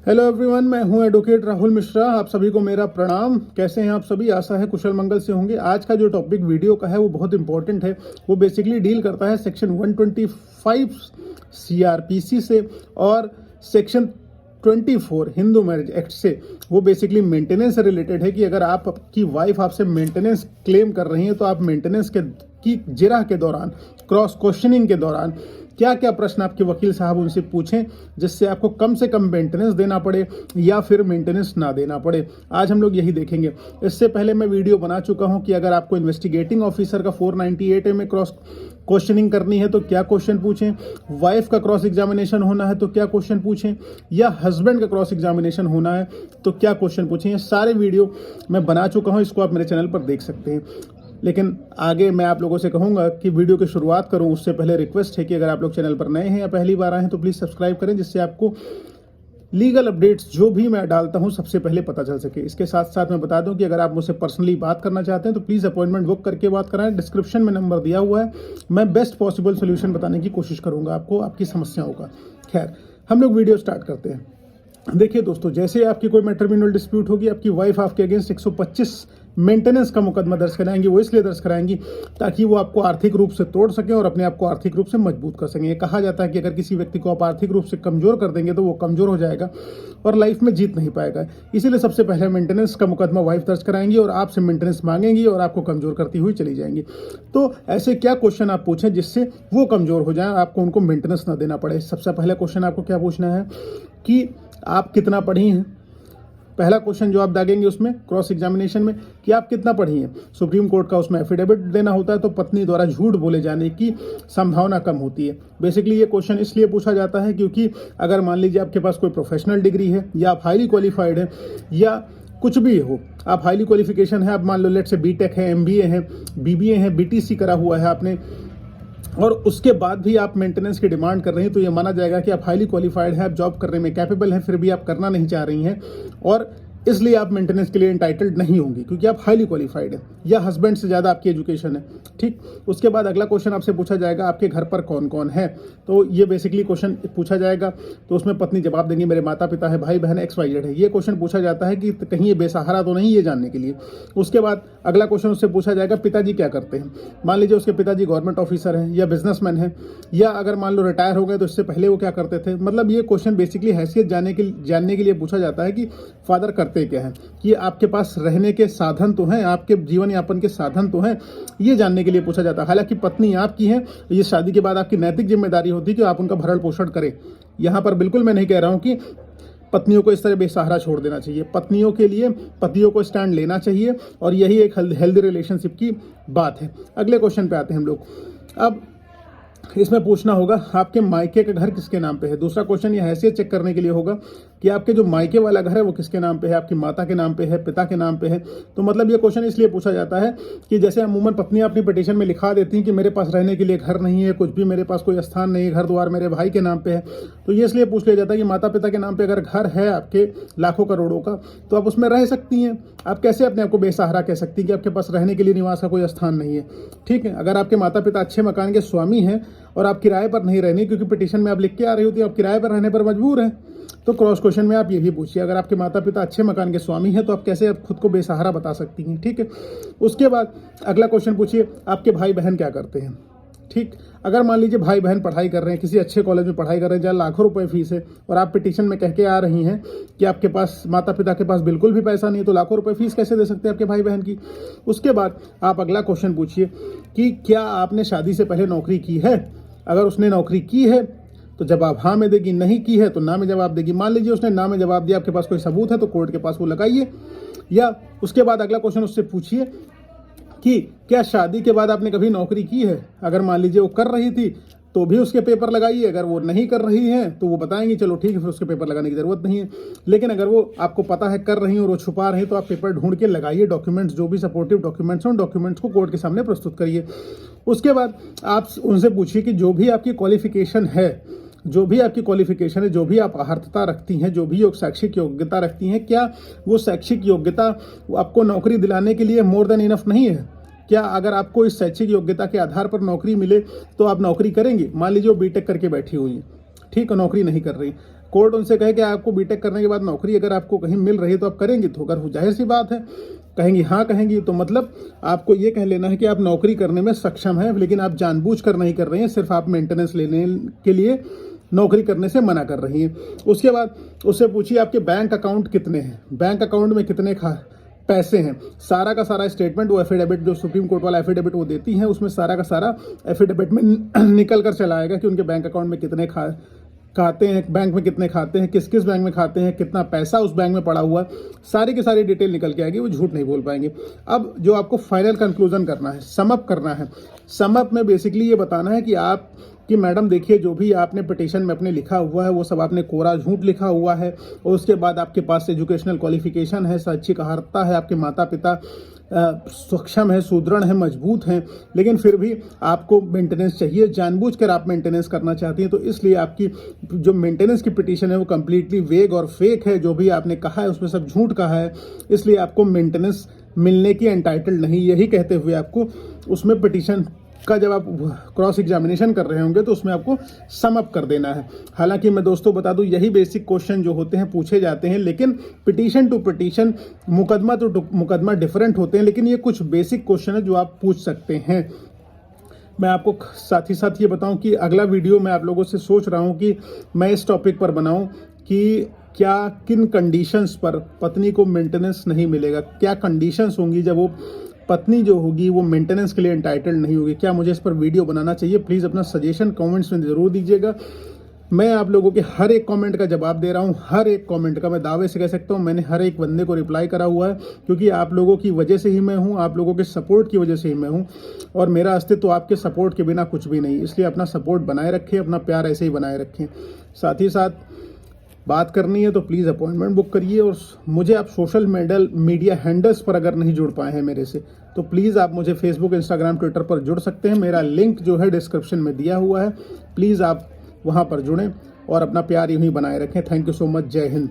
Hello everyone, मैं हूं advocate Rahul Mishra. आप सभी को मेरा प्रणाम। कैसे हैं आप सभी? आशा है कुशल मंगल से होंगे। आज का जो टॉपिक वीडियो का है वो बहुत इंपॉर्टेंट है। वो बेसिकली डील करता है सेक्शन 125 सीआरपीसी से और सेक्शन 24 हिंदू मैरिज एक्ट से। वो बेसिकली मेंटेनेंस से रिलेटेड है कि अगर आपकी वाइफ आपसे मेंटेनेंस क्लेम कर रही है तो आप मेंटेनेंस की जिरह के दौरान, क्रॉस क्वेश्चनिंग के दौरान क्या क्या प्रश्न आपके वकील साहब उनसे पूछें जिससे आपको कम से कम मेंटेनेंस देना पड़े या फिर मेंटेनेंस ना देना पड़े। आज हम लोग यही देखेंगे। इससे पहले मैं वीडियो बना चुका हूं कि अगर आपको इन्वेस्टिगेटिंग ऑफिसर का 498A में क्रॉस क्वेश्चनिंग करनी है तो क्या क्वेश्चन पूछें, वाइफ का क्रॉस एग्जामिनेशन होना है तो क्या क्वेश्चन पूछें, या हस्बैंड का क्रॉस एग्जामिनेशन होना है तो क्या क्वेश्चन पूछें। ये सारे वीडियो मैं बना चुका हूँ, इसको आप मेरे चैनल पर देख सकते हैं। लेकिन आगे मैं आप लोगों से कहूंगा कि वीडियो की शुरुआत करूं उससे पहले रिक्वेस्ट है कि अगर आप लोग चैनल पर नए हैं या पहली बार आए हैं तो प्लीज़ सब्सक्राइब करें, जिससे आपको लीगल अपडेट्स जो भी मैं डालता हूं सबसे पहले पता चल सके। इसके साथ साथ मैं बता दूं कि अगर आप मुझसे पर्सनली बात करना चाहते हैं तो प्लीज़ अपॉइंटमेंट बुक करके बात कराएं। डिस्क्रिप्शन में नंबर दिया हुआ है। मैं बेस्ट पॉसिबल सोल्यूशन बताने की कोशिश करूंगा आपको, आपकी समस्याओं का। खैर, हम लोग वीडियो स्टार्ट करते हैं। देखिए दोस्तों, जैसे आपकी कोई मैट्रिमोनियल डिस्प्यूट होगी, आपकी वाइफ आपके अगेंस्ट 125 मेंटेनेंस का मुकदमा दर्ज कराएंगी। वो इसलिए दर्ज कराएंगी ताकि वो आपको आर्थिक रूप से तोड़ सकें और अपने आप को आर्थिक रूप से मजबूत कर सकें। ये कहा जाता है कि अगर किसी व्यक्ति को आप आर्थिक रूप से कमजोर कर देंगे तो वो कमजोर हो जाएगा और लाइफ में जीत नहीं पाएगा। इसीलिए सबसे पहले मेंटेनेंस का मुकदमा वाइफ दर्ज कराएंगी और आपसे मेंटेनेंस मांगेंगी और आपको कमजोर करती हुई चली जाएंगी। तो ऐसे क्या क्वेश्चन आप पूछें जिससे वो कमजोर हो जाए, आपको उनको मेंटेनेंस ना देना पड़े। सबसे पहले क्वेश्चन आपको क्या पूछना है कि आप कितना पढ़ी हैं। पहला क्वेश्चन जो आप दागेंगे उसमें क्रॉस एग्जामिनेशन में कि आप कितना पढ़ी हैं। सुप्रीम कोर्ट का उसमें एफिडेविट देना होता है तो पत्नी द्वारा झूठ बोले जाने की संभावना कम होती है। बेसिकली ये क्वेश्चन इसलिए पूछा जाता है क्योंकि अगर मान लीजिए आपके पास कोई प्रोफेशनल डिग्री है या आप हाईली क्वालिफाइड है या कुछ भी हो, आप हाईली क्वालिफिकेशन है, आप मान लो लेट से बीटेक है, एमबीए है, बीबीए है, बीटीसी करा हुआ है आपने, और उसके बाद भी आप मेंटेनेंस की डिमांड कर रही हैं तो ये माना जाएगा कि आप हाईली क्वालिफाइड हैं, आप जॉब करने में कैपेबल हैं, फिर भी आप करना नहीं चाह रही हैं और इसलिए आप मेंटेनेंस के लिए इंटाइटल्ड नहीं होंगी क्योंकि आप हाईली क्वालिफाइड हैं या हस्बैंड से ज़्यादा आपकी एजुकेशन है। ठीक, उसके बाद अगला क्वेश्चन आपसे पूछा जाएगा आपके घर पर कौन कौन है। तो ये बेसिकली क्वेश्चन पूछा जाएगा तो उसमें पत्नी जवाब देंगी मेरे माता पिता है, भाई बहन, XYZ है। ये क्वेश्चन पूछा जाता है कि कहीं ये बेसहारा तो नहीं, ये जानने के लिए। उसके बाद अगला क्वेश्चन उससे पूछा जाएगा पिताजी क्या करते हैं। मान लीजिए उसके पिताजी गवर्नमेंट ऑफिसर हैं या बिजनेसमैन हैं, या अगर मान लो रिटायर हो गए तो इससे पहले वो क्या करते थे। मतलब ये क्वेश्चन बेसिकली हैसियत जानने के लिए पूछा जाता है कि फादर करते क्या है, कि आपके पास रहने के साधन तो हैं, आपके जीवन यापन के साधन तो हैं, ये जानने के लिए पूछा जाता है। हालांकि पत्नी आपकी है, ये शादी के बाद आपकी नैतिक जिम्मेदारी होती है कि आप उनका भरण पोषण करें। यहाँ पर बिल्कुल मैं नहीं कह रहा हूँ कि पत्नियों को इस तरह बेसहारा छोड़ देना चाहिए। पत्नियों के लिए पतियों को स्टैंड लेना चाहिए और यही एक हेल्दी रिलेशनशिप की बात है। अगले क्वेश्चन पे आते हैं हम लोग। अब इसमें पूछना होगा आपके मायके का घर किसके नाम पे है। दूसरा क्वेश्चन ये हैसियत चेक करने के लिए होगा कि आपके जो मायके वाला घर है वो किसके नाम पे है, आपकी माता के नाम पे है, पिता के नाम पे है। तो मतलब ये क्वेश्चन इसलिए पूछा जाता है कि जैसे अमूमन पत्नियां अपनी पिटीशन में लिखा देती हैं कि मेरे पास रहने के लिए घर नहीं है, कुछ भी मेरे पास कोई स्थान नहीं है, घर द्वार मेरे भाई के नाम पे है। तो ये इसलिए पूछ लिया जाता है कि माता पिता के नाम पे अगर घर है आपके लाखों करोड़ों का तो आप उसमें रह सकती हैं। आप कैसे अपने आप को बेसहारा कह सकती हैं कि आपके पास रहने के लिए निवास का कोई स्थान नहीं है। ठीक है, अगर आपके माता पिता अच्छे मकान के स्वामी हैं और आप किराए पर नहीं रहनी, क्योंकि पिटीशन में आप लिख के आ रही होती है आप किराए पर रहने पर मजबूर हैं, तो क्रॉस क्वेश्चन में आप ये भी पूछिए अगर आपके माता पिता अच्छे मकान के स्वामी हैं तो आप कैसे खुद को बेसहारा बता सकती हैं। ठीक है, उसके बाद अगला क्वेश्चन पूछिए आपके भाई बहन क्या करते हैं। ठीक, अगर मान लीजिए भाई बहन पढ़ाई कर रहे हैं, किसी अच्छे कॉलेज में पढ़ाई कर रहे हैं जहाँ लाखों रुपए फीस है और आप पिटीशन में कह के आ रही हैं कि आपके पास माता पिता के पास बिल्कुल भी पैसा नहीं है, तो लाखों रुपए फीस कैसे दे सकते हैं आपके भाई बहन की। उसके बाद आप अगला क्वेश्चन पूछिए कि क्या आपने शादी से पहले नौकरी की है। अगर उसने नौकरी की है तो जवाब हाँ में देगी, नहीं की है तो ना में जवाब देगी। मान लीजिए उसने ना में जवाब दिया, आपके पास कोई सबूत है तो कोर्ट के पास वो लगाइए। या उसके बाद अगला क्वेश्चन उससे पूछिए कि क्या शादी के बाद आपने कभी नौकरी की है। अगर मान लीजिए वो कर रही थी तो भी उसके पेपर लगाइए, अगर वो नहीं कर रही हैं तो वो बताएंगी चलो ठीक है फिर उसके पेपर लगाने की ज़रूरत नहीं है। लेकिन अगर वो आपको पता है कर रही हैं और वो छुपा रही हैं तो आप पेपर ढूंढ के लगाइए। डॉक्यूमेंट्स जो भी सपोर्टिव डॉक्यूमेंट्स हैं उन डॉक्यूमेंट्स को कोर्ट के सामने प्रस्तुत करिए। उसके बाद आप उनसे पूछिए कि जो भी आपकी क्वालिफिकेशन है, जो भी आप अहर्ता रखती हैं, जो भी शैक्षिक योग्यता रखती हैं, क्या वो शैक्षिक योग्यता आपको नौकरी दिलाने के लिए मोर देन इनफ नहीं है। क्या अगर आपको इस शैक्षिक योग्यता के आधार पर नौकरी मिले तो आप नौकरी करेंगे। मान लीजिए वो बीटेक करके बैठी हुई है, ठीक है, नौकरी नहीं कर रही। कोर्ट उनसे कहे कि आपको बीटेक करने के बाद नौकरी अगर आपको कहीं मिल रही है तो आप करेंगी, तो अगर जाहिर सी बात है कहेंगी हाँ कहेंगी, तो मतलब आपको ये कह लेना है कि आप नौकरी करने में सक्षम हैं, लेकिन आप जानबूझकर नहीं कर रही हैं, सिर्फ आप मेंटेनेंस लेने के लिए नौकरी करने से मना कर रही हैं। उसके बाद उससे पूछिए आपके बैंक अकाउंट कितने हैं, बैंक अकाउंट में कितने पैसे हैं, सारा का सारा स्टेटमेंट, वो एफिडेविट जो सुप्रीम कोर्ट वाला एफिडेविट वो देती हैं, उसमें सारा का सारा एफिडेविट में निकल कर चला आएगा कि उनके बैंक अकाउंट में कितने खाते हैं, बैंक में कितने खाते हैं, किस किस बैंक में खाते हैं, कितना पैसा उस बैंक में पड़ा हुआ है, सारी की सारी डिटेल निकल के आएगी, वो झूठ नहीं बोल पाएंगे। अब जो आपको फाइनल कंक्लूजन करना है, समअप करना है, समअप में बेसिकली ये बताना है कि मैडम देखिए जो भी आपने पिटीशन में अपने लिखा हुआ है वो सब आपने कोरा झूठ लिखा हुआ है, और उसके बाद आपके पास एजुकेशनल क्वालिफिकेशन है, शैक्षिक अर्हता है, आपके माता पिता सक्षम है, सुदृढ़ है, मजबूत हैं, लेकिन फिर भी आपको मेंटेनेंस चाहिए, जानबूझकर आप मेंटेनेंस करना चाहती हैं, तो इसलिए आपकी जो मेंटेनेंस की पिटीशन है वो कम्प्लीटली वेग और फेक है, जो भी आपने कहा है उसमें सब झूठ कहा है, इसलिए आपको मेंटेनेंस मिलने की एंटाइटल्ड नहीं, यही कहते हुए आपको उसमें पिटीशन का जब आप क्रॉस एग्जामिनेशन कर रहे होंगे तो उसमें आपको समअप कर देना है। हालांकि मैं दोस्तों बता दूं यही बेसिक क्वेश्चन जो होते हैं पूछे जाते हैं, लेकिन पिटीशन टू पिटीशन, मुकदमा तो मुकदमा डिफरेंट होते हैं, लेकिन ये कुछ बेसिक क्वेश्चन है जो आप पूछ सकते हैं। मैं आपको साथ ही साथ ये बताऊं कि अगला वीडियो मैं आप लोगों से सोच रहा हूं कि मैं इस टॉपिक पर बनाऊं कि क्या किन कंडीशंस पर पत्नी को मेंटेनेंस नहीं मिलेगा, क्या कंडीशंस होंगी जब वो पत्नी जो होगी वो मेंटेनेंस के लिए एंटाइटल्ड नहीं होगी, क्या मुझे इस पर वीडियो बनाना चाहिए। प्लीज़ अपना सजेशन कमेंट्स में ज़रूर दीजिएगा। मैं आप लोगों के हर एक कमेंट का जवाब दे रहा हूं, हर एक कमेंट का मैं दावे से कह सकता हूं मैंने हर एक बंदे को रिप्लाई करा हुआ है, क्योंकि आप लोगों की वजह से ही मैं हूं, आप लोगों के सपोर्ट की वजह से ही मैं हूं, और मेरा अस्तित्व आपके सपोर्ट के बिना कुछ भी नहीं। इसलिए अपना सपोर्ट बनाए रखें, अपना प्यार ऐसे ही बनाए रखें। साथ ही साथ बात करनी है तो प्लीज़ अपॉइंटमेंट बुक करिए, और मुझे आप सोशल मीडिया हैंडल्स पर अगर नहीं जुड़ पाए हैं मेरे से, तो प्लीज़ आप मुझे फेसबुक, इंस्टाग्राम, ट्विटर पर जुड़ सकते हैं। मेरा लिंक जो है डिस्क्रिप्शन में दिया हुआ है, प्लीज़ आप वहाँ पर जुड़ें और अपना प्यार यूं ही बनाए रखें। Thank you so much. जय हिंद।